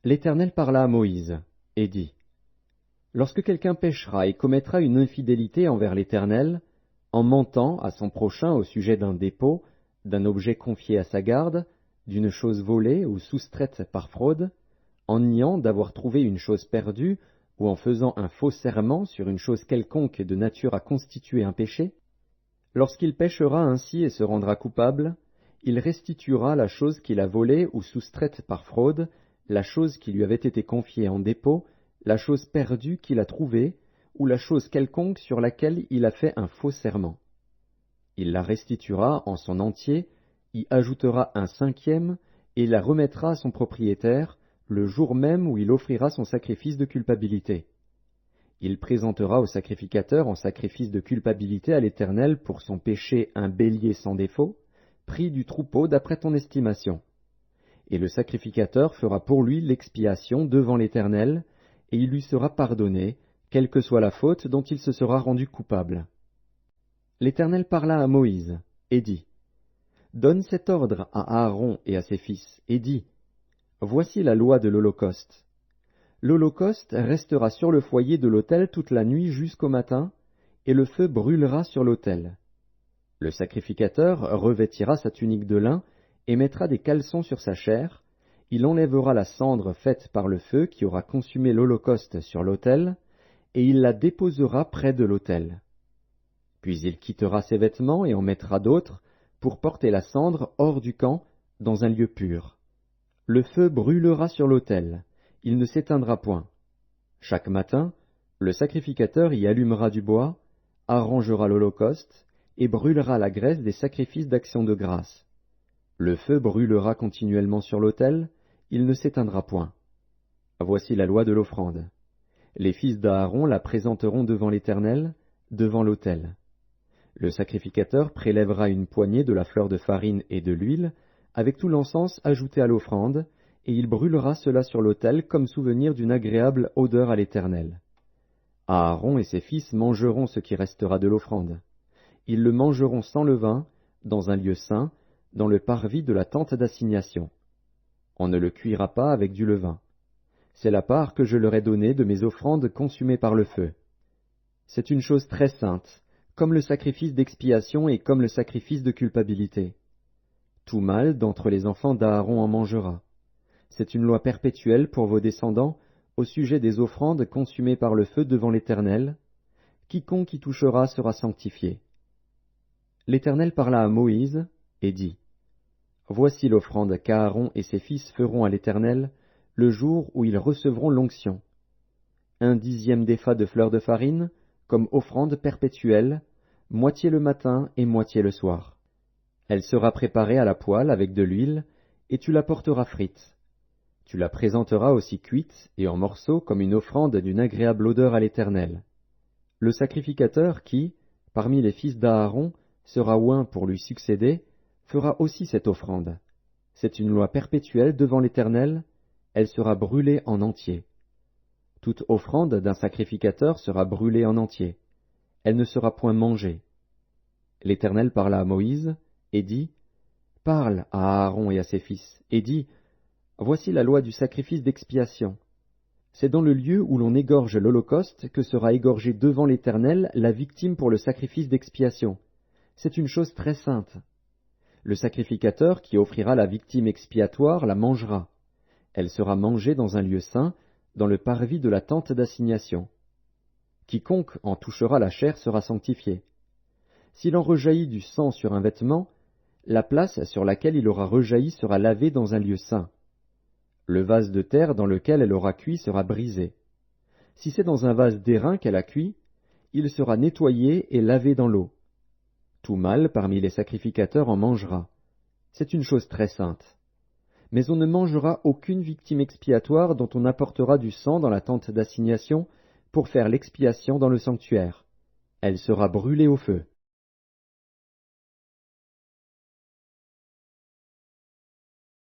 L'Éternel parla à Moïse, et dit, Lorsque quelqu'un péchera et commettra une infidélité envers l'Éternel, en mentant à son prochain au sujet d'un dépôt, d'un objet confié à sa garde, d'une chose volée ou soustraite par fraude, en niant d'avoir trouvé une chose perdue, ou en faisant un faux serment sur une chose quelconque de nature à constituer un péché, lorsqu'il péchera ainsi et se rendra coupable, il restituera la chose qu'il a volée ou soustraite par fraude, la chose qui lui avait été confiée en dépôt, la chose perdue qu'il a trouvée, ou la chose quelconque sur laquelle il a fait un faux serment. Il la restituera en son entier, y ajoutera un cinquième, et la remettra à son propriétaire, le jour même où il offrira son sacrifice de culpabilité. Il présentera au sacrificateur en sacrifice de culpabilité à l'Éternel pour son péché un bélier sans défaut, pris du troupeau d'après ton estimation. Et le sacrificateur fera pour lui l'expiation devant l'Éternel, et il lui sera pardonné, quelle que soit la faute dont il se sera rendu coupable. L'Éternel parla à Moïse, et dit, Donne cet ordre à Aaron et à ses fils, et dis, Voici la loi de l'Holocauste. L'Holocauste restera sur le foyer de l'autel toute la nuit jusqu'au matin, et le feu brûlera sur l'autel. Le sacrificateur revêtira sa tunique de lin et mettra des caleçons sur sa chair, il enlèvera la cendre faite par le feu qui aura consumé l'Holocauste sur l'autel, et il la déposera près de l'autel. Puis il quittera ses vêtements et en mettra d'autres, pour porter la cendre hors du camp, dans un lieu pur. Le feu brûlera sur l'autel, il ne s'éteindra point. Chaque matin, le sacrificateur y allumera du bois, arrangera l'Holocauste, et brûlera la graisse des sacrifices d'action de grâce. Le feu brûlera continuellement sur l'autel, il ne s'éteindra point. Voici la loi de l'offrande. Les fils d'Aaron la présenteront devant l'Éternel, devant l'autel. Le sacrificateur prélèvera une poignée de la fleur de farine et de l'huile, avec tout l'encens ajouté à l'offrande, et il brûlera cela sur l'autel comme souvenir d'une agréable odeur à l'Éternel. Aaron et ses fils mangeront ce qui restera de l'offrande. Ils le mangeront sans levain, dans un lieu saint, dans le parvis de la tente d'assignation. On ne le cuira pas avec du levain. C'est la part que je leur ai donnée de mes offrandes consumées par le feu. C'est une chose très sainte, comme le sacrifice d'expiation et comme le sacrifice de culpabilité. Tout mâle d'entre les enfants d'Aaron en mangera. C'est une loi perpétuelle pour vos descendants au sujet des offrandes consumées par le feu devant l'Éternel. Quiconque y touchera sera sanctifié. L'Éternel parla à Moïse et dit, Voici l'offrande qu'Aaron et ses fils feront à l'Éternel le jour où ils recevront l'onction. 1/10 d'épha de fleur de farine, comme offrande perpétuelle, moitié le matin et moitié le soir. Elle sera préparée à la poêle avec de l'huile, et tu la porteras frite. Tu la présenteras aussi cuite et en morceaux comme une offrande d'une agréable odeur à l'Éternel. Le sacrificateur qui, parmi les fils d'Aaron, sera oint pour lui succéder, fera aussi cette offrande. C'est une loi perpétuelle devant l'Éternel, elle sera brûlée en entier. Toute offrande d'un sacrificateur sera brûlée en entier. Elle ne sera point mangée. L'Éternel parla à Moïse, et dit, Parle à Aaron et à ses fils, et dis, Voici la loi du sacrifice d'expiation. C'est dans le lieu où l'on égorge l'Holocauste que sera égorgée devant l'Éternel la victime pour le sacrifice d'expiation. C'est une chose très sainte. Le sacrificateur qui offrira la victime expiatoire la mangera. Elle sera mangée dans un lieu saint, dans le parvis de la tente d'assignation. Quiconque en touchera la chair sera sanctifié. S'il en rejaillit du sang sur un vêtement, la place sur laquelle il aura rejailli sera lavée dans un lieu saint. Le vase de terre dans lequel elle aura cuit sera brisé. Si c'est dans un vase d'airain qu'elle a cuit, il sera nettoyé et lavé dans l'eau. Tout mâle parmi les sacrificateurs en mangera. C'est une chose très sainte. Mais on ne mangera aucune victime expiatoire dont on apportera du sang dans la tente d'assignation pour faire l'expiation dans le sanctuaire. Elle sera brûlée au feu.